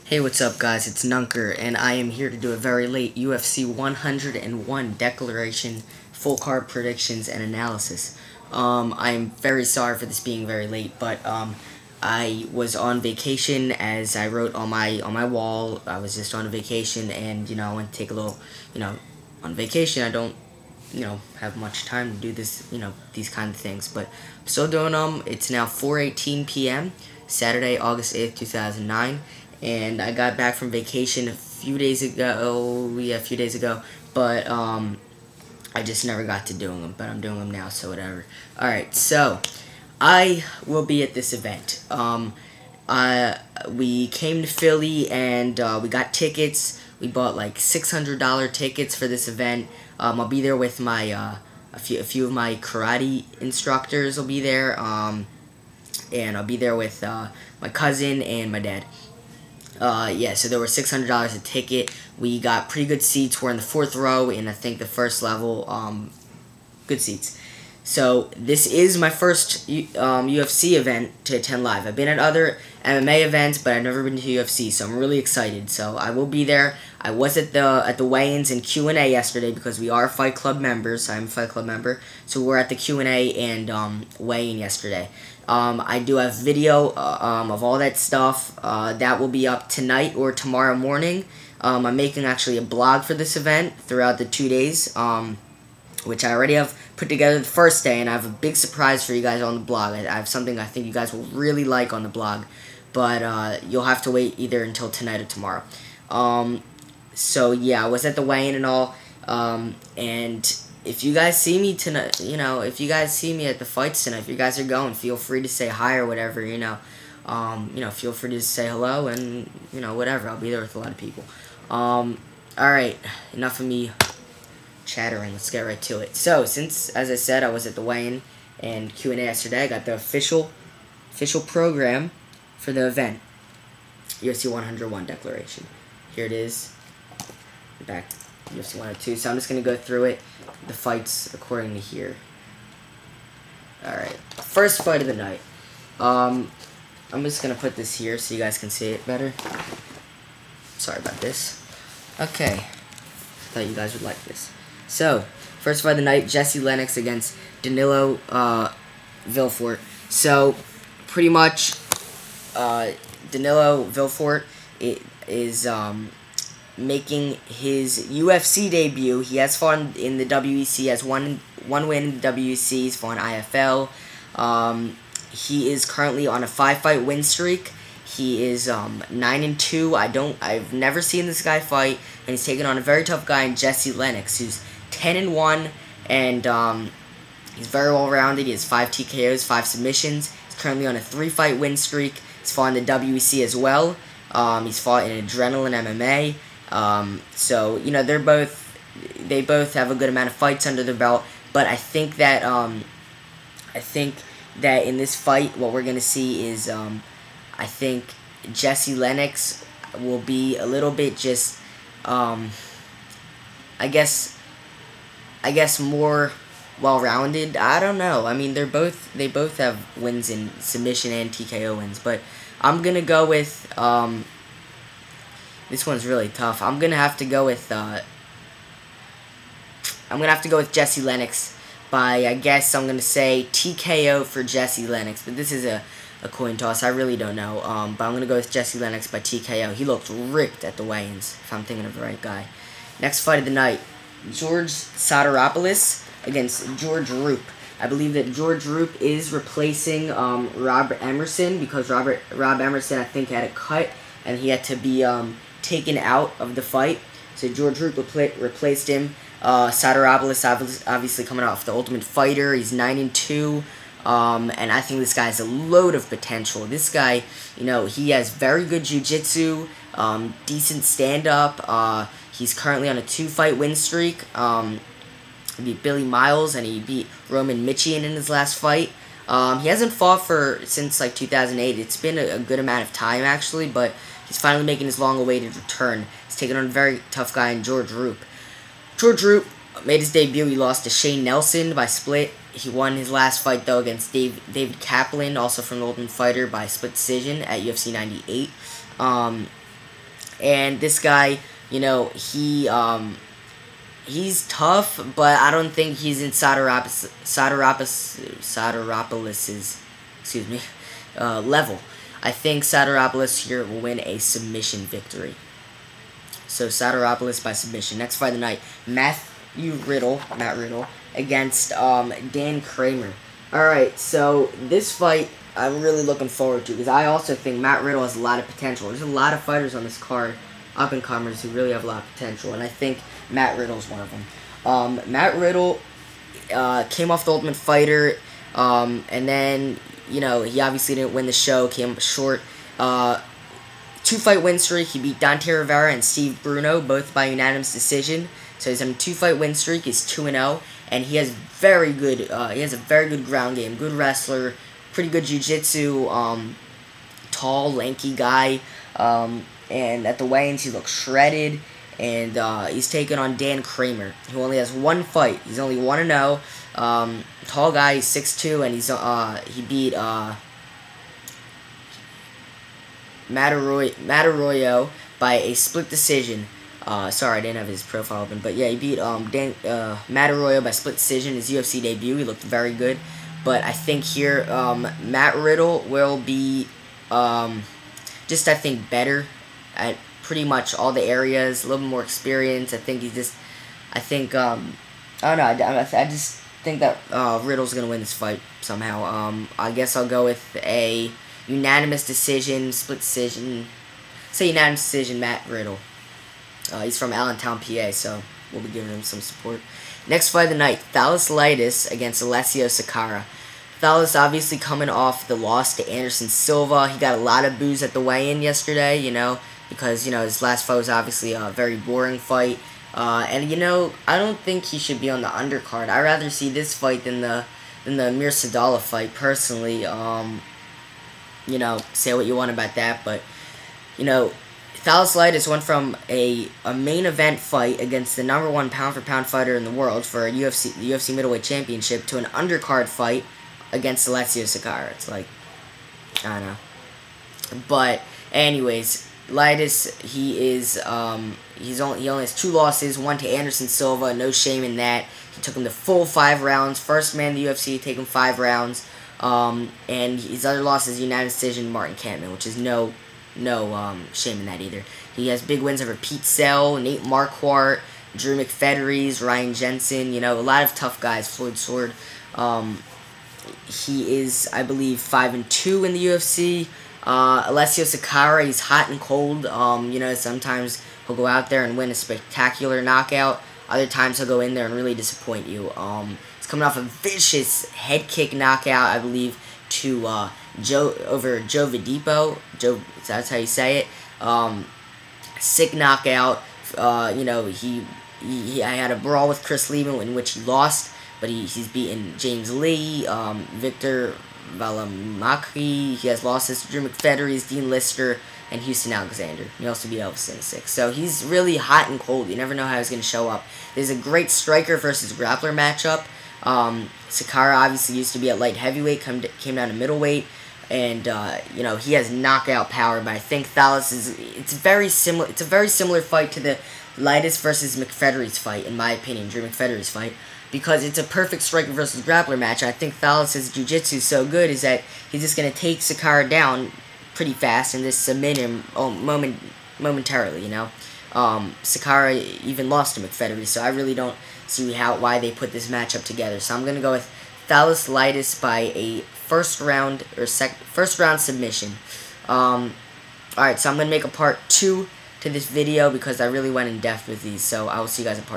Hey, what's up, guys? It's Nunnker, and I am here to do a very late UFC 101 declaration, full card predictions, and analysis. I'm very sorry for this being very late, but I was on vacation, as I wrote on my wall. I was just on a vacation, and I went to take a little, on vacation. I don't, have much time to do this, these kind of things, but I'm still doing them. It's now 4:18 p.m. Saturday, August 8th, 2009. And I got back from vacation a few days ago, but I just never got to doing them, but I'm doing them now, so whatever. Alright, so, I will be at this event. We came to Philly, and we got tickets. We bought like $600 tickets for this event. I'll be there with my, a few of my karate instructors will be there, and I'll be there with my cousin and my dad. Yeah, so there were $600 a ticket. We got pretty good seats. We're in the 4th row in, I think, the first level. Good seats. So this is my first UFC event to attend live. I've been at other MMA events, but I've never been to UFC, so I'm really excited. So I will be there. I was at the weigh-ins and Q&A yesterday because we are Fight Club members. I'm a Fight Club member, so we're at the Q&A and weigh-in yesterday. I do have video of all that stuff. That will be up tonight or tomorrow morning. I'm making actually a blog for this event throughout the 2 days, which I already have put together the first day, and I have a big surprise for you guys on the blog. I have something I think you guys will really like on the blog, but you'll have to wait either until tonight or tomorrow. So yeah, I was at the weigh-in and all, and if you guys see me tonight, if you guys see me at the fights tonight, if you guys are going, feel free to say hi or whatever, feel free to say hello and, whatever. I'll be there with a lot of people. Alright, enough of me chattering. Let's get right to it. So, since, as I said, I was at the weigh-in and Q&A yesterday, I got the official program for the event. UFC 101 declaration. Here it is. Back UFC 102. So I'm just going to go through it, the fights according to here. Alright. First fight of the night. I'm just going to put this here so you guys can see it better. Sorry about this. Okay. Thought you guys would like this. So, first fight of the night, Jesse Lennox against Danilo Villefort. So, pretty much, Danilo Villefort is making his UFC debut. He has fought in the WEC, has one win in the WEC, he's fought in IFL. He is currently on a 5-fight win streak. He is 9-2. I've never seen this guy fight, and he's taking on a very tough guy in Jesse Lennox, who's 10-1, and he's very well-rounded. He has 5 TKOs, 5 submissions. He's currently on a 3-fight win streak. He's fought in the WEC as well. He's fought in Adrenaline MMA. So they both have a good amount of fights under their belt. But I think that in this fight, what we're gonna see is I think Jesse Lennox will be a little bit just I guess more well-rounded. I don't know. I mean, they both have wins in submission and TKO wins, but I'm gonna go with this one's really tough. I'm gonna have to go with Jesse Lennox by, I guess I'm gonna say TKO for Jesse Lennox, but this is a coin toss. I really don't know. But I'm gonna go with Jesse Lennox by TKO. He looked ripped at the weigh-ins, if I'm thinking of the right guy. Next fight of the night, George Sotiropoulos against George Roop. I believe that George Roop is replacing Rob Emerson, because Rob Emerson, I think, had a cut and he had to be taken out of the fight. So George Roop replaced him. Sotiropoulos obviously coming off the Ultimate Fighter. He's 9-2. And I think this guy has a load of potential. This guy, he has very good jiu-jitsu, decent stand-up. He's currently on a 2-fight win streak. He beat Billy Miles, and he beat Roman Michian in his last fight. He hasn't fought since like 2008. It's been a good amount of time, actually, but he's finally making his long-awaited return. He's taking on a very tough guy in George Roop. George Roop made his debut. He lost to Shane Nelson by split. He won his last fight, though, against David Kaplan, also from the Ultimate Fighter, by split decision at UFC 98. And this guy, you know, he's tough, but I don't think he's in Soteropoulos' excuse me, level. I think Soteropoulos here will win a submission victory. So Soteropoulos by submission. Next fight of the night, Matt Riddle against Dan Kramer. Alright, so this fight I'm really looking forward to, because I also think Matt Riddle has a lot of potential. There's a lot of fighters on this card, up-and-comers, who really have a lot of potential, and I think Matt Riddle's one of them. Matt Riddle came off the Ultimate Fighter, and then, you know, he obviously didn't win the show, came up short. 2-fight win streak. He beat Dante Rivera and Steve Bruno, both by unanimous decision. So he's on a 2-fight win streak. He's 2-0, and he has very good. He has a very good ground game. Good wrestler, pretty good jiu-jitsu. Tall, lanky guy. And at the weigh-ins, he looks shredded. And he's taking on Dan Kramer, who only has 1 fight. He's only 1-0. Tall guy. He's 6'2", and he beat Matt Arroyo by a split decision. Sorry, I didn't have his profile open, but yeah, he beat Matt Arroyo by split decision. His UFC debut, he looked very good. But I think here, Matt Riddle will be just, I think, better at pretty much all the areas, a little more experience. I think I don't know, I just think that Riddle's going to win this fight somehow. I guess I'll go with a unanimous decision, split decision. Say unanimous decision, Matt Riddle. He's from Allentown, PA, so we'll be giving him some support. Next fight of the night, Thales against Alessio Sakara. Thales obviously coming off the loss to Anderson Silva. He got a lot of boos at the weigh-in yesterday, you know, because, you know, his last fight was obviously a very boring fight. And, you know, I don't think he should be on the undercard. I'd rather see this fight than the Amir Sadallah fight, personally. You know, say what you want about that, but, you know, Thales went from a main event fight against the #1 pound-for-pound fighter in the world for a the UFC middleweight championship to an undercard fight against Alessio Sakara. It's like, I don't know. But anyways, Litis, he only has 2 losses, 1 to Anderson Silva. No shame in that. He took him to full 5 rounds. First man in the UFC to take him 5 rounds. And his other loss is unanimous decision, Martin Kampmann, which is no shame in that either. He has big wins over Pete Sell, Nate Marquardt, Drew McFedery, Ryan Jensen, you know, a lot of tough guys, Floyd Sword. He is, I believe, 5-2 in the UFC. Alessio Sakara, he's hot and cold. You know, sometimes he'll go out there and win a spectacular knockout. Other times he'll go in there and really disappoint you. He's coming off a vicious head kick knockout, I believe, to Joe Vadipo. That's how you say it. Sick knockout. You know, I had a brawl with Chris Lehman in which he lost, but he's beaten James Lee, Victor Valimaki. He has losses to Drew McFedery, Dean Lister, and Houston Alexander. He also beat Elvis in 6. So he's really hot and cold. You never know how he's going to show up. There's a great striker versus grappler matchup. Sakara obviously used to be at light heavyweight, came down to middleweight, and you know, he has knockout power. But I think Thales it's very similar. It's a very similar fight to the Litis versus McFedery's fight, in my opinion, Drew McFedery's fight, because it's a perfect striker versus grappler match. I think Thales' jiu-jitsu is so good is that he's just going to take Sakara down pretty fast and just submit him momentarily, you know. Sakara even lost to McFedery, so I really don't see why they put this matchup together. So I'm going to go with Thales Litis by a first round submission. Alright, so I'm going to make a part 2 to this video because I really went in depth with these, so I will see you guys in part 2.